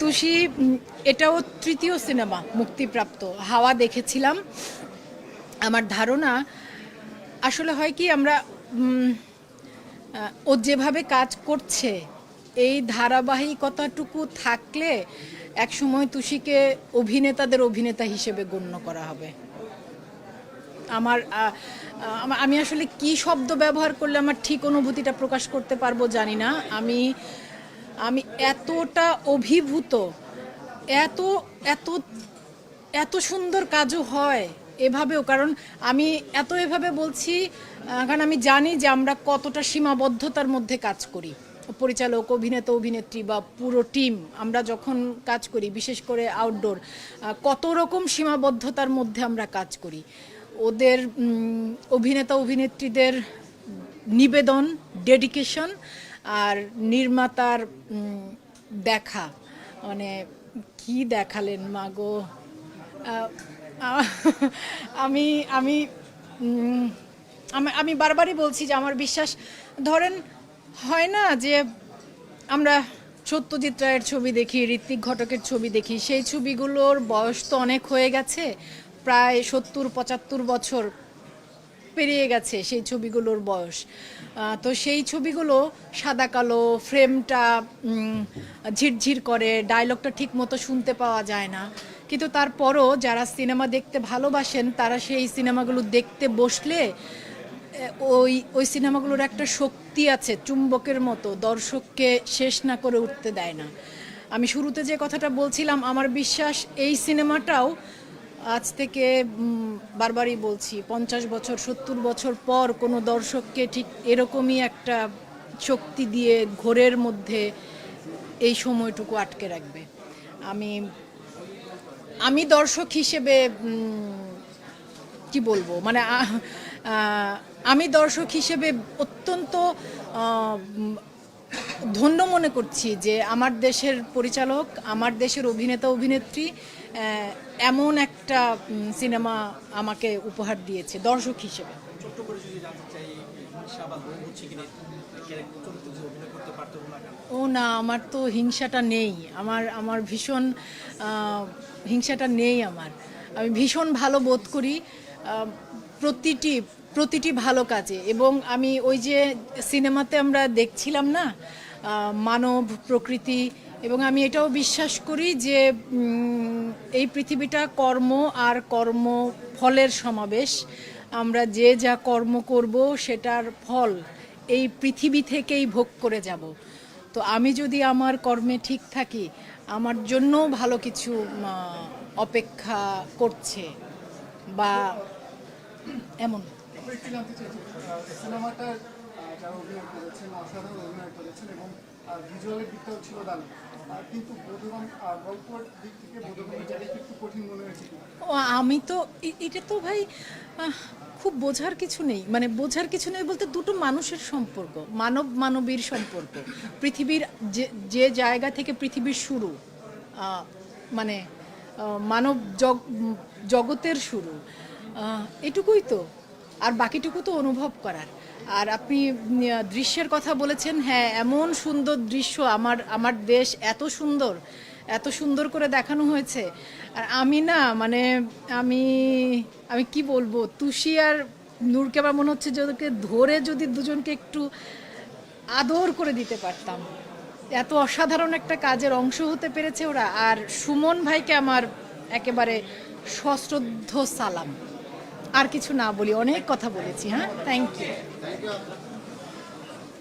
তুষি এটাও তৃতীয় সিনেমা মুক্তিপ্রাপ্ত। হাওয়া দেখেছিলাম। আমার ধারণা আসলে হয় কি, আমরা ও যেভাবে কাজ করছে এই ধারাবাহিকতাটুকু থাকলে একসময় তুষিকে অভিনেতাদের অভিনেতা হিসেবে গণ্য করা হবে। আমার আমি আসলে কি শব্দ ব্যবহার করলে আমার ঠিক অনুভূতিটা প্রকাশ করতে পারবো জানি না। আমি আমি এতটা অভিভূত, এত এত এত সুন্দর কাজও হয় এভাবেও। কারণ আমি এভাবে বলছি কারণ আমি জানি যে আমরা কতটা সীমাবদ্ধতার মধ্যে কাজ করি। পরিচালক, অভিনেতা, অভিনেত্রী বা পুরো টিম আমরা যখন কাজ করি, বিশেষ করে আউটডোর, কত রকম সীমাবদ্ধতার মধ্যে আমরা কাজ করি। ওদের অভিনেতা অভিনেত্রীদের নিবেদন, ডেডিকেশন আর নির্মাতার দেখা, মানে কি দেখালেন মাগো। আমি আমি আমি বারবারই বলছি যে আমার বিশ্বাস, ধরেন হয় না যে আমরা সত্যজিৎ রায়ের ছবি দেখি, ঋত্বিক ঘটকের ছবি দেখি, সেই ছবিগুলোর বয়স তো অনেক হয়ে গেছে, প্রায় 70-75 বছর পেরিয়ে গেছে সেই ছবিগুলোর বয়স। তো সেই ছবিগুলো সাদা কালো, ফ্রেমটা ঝিরঝির করে, ডায়লগটা ঠিক মতো শুনতে পাওয়া যায় না। কিন্তু তারপরও যারা সিনেমা দেখতে ভালোবাসেন তারা সেই সিনেমাগুলো দেখতে বসলে ওই সিনেমাগুলোর একটা শক্তি আছে, চুম্বকের মতো, দর্শককে শেষ না করে উঠতে দেয় না। আমি শুরুতে যে কথাটা বলছিলাম, আমার বিশ্বাস এই সিনেমাটাও আজ থেকে বারবারই বলছি 50 বছর 70 বছর পর কোনো দর্শককে ঠিক এরকমই একটা শক্তি দিয়ে ঘোরের মধ্যে এই সময়টুকু আটকে রাখবে। আমি দর্শক হিসেবে কি বলবো, মানে আমি দর্শক হিসেবে অত্যন্ত ধন্য মনে করছি যে আমার দেশের পরিচালক, আমার দেশের অভিনেতা অভিনেত্রী এমন একটা সিনেমা আমাকে উপহার দিয়েছে দর্শক হিসেবে। ও না, আমার তো হিংসাটা নেই। আমার ভীষণ হিংসাটা নেই আমার। আমি ভীষণ ভালো বোধ করি প্রতিটি ভালো কাজে। এবং আমি ওই যে সিনেমাতে আমরা দেখছিলাম না, মানব প্রকৃতি, এবং আমি এটাও বিশ্বাস করি যে এই পৃথিবীটা কর্ম আর কর্ম ফলের সমাবেশ। আমরা যে যা কর্ম করব সেটার ফল এই পৃথিবী থেকেই ভোগ করে যাব। তো আমি যদি আমার কর্মে ঠিক থাকি, আমার জন্যও ভালো কিছু অপেক্ষা করছে বা এমন। আমি তো এটা তো ভাই খুব বোঝার কিছু নেই, মানে বোঝার কিছু নেই বলতে দুটো মানুষের সম্পর্ক, মানবীর সম্পর্ক। পৃথিবীর যে জায়গা থেকে পৃথিবীর শুরু, মানে মানব জগতের শুরু, এটুকুই তো। আর বাকিটুকু তো অনুভব করার। আর আপনি দৃশ্যের কথা বলেছেন, হ্যাঁ, এমন সুন্দর দৃশ্য, আমার দেশ এত সুন্দর করে দেখানো হয়েছে। আর আমি না, মানে আমি আমি কি বলবো, তুষি আর নূরকে আমার মনে হচ্ছে যে ওদেরকে ধরে যদি দুজনকে একটু আদর করে দিতে পারতাম। এত অসাধারণ একটা কাজের অংশ হতে পেরেছে ওরা। আর সুমন ভাইকে আমার একেবারে সশ্রদ্ধ সালাম। আর কিছু না বলি, অনেক কথা বলেছি। হ্যাঁ, থ্যাংক ইউ।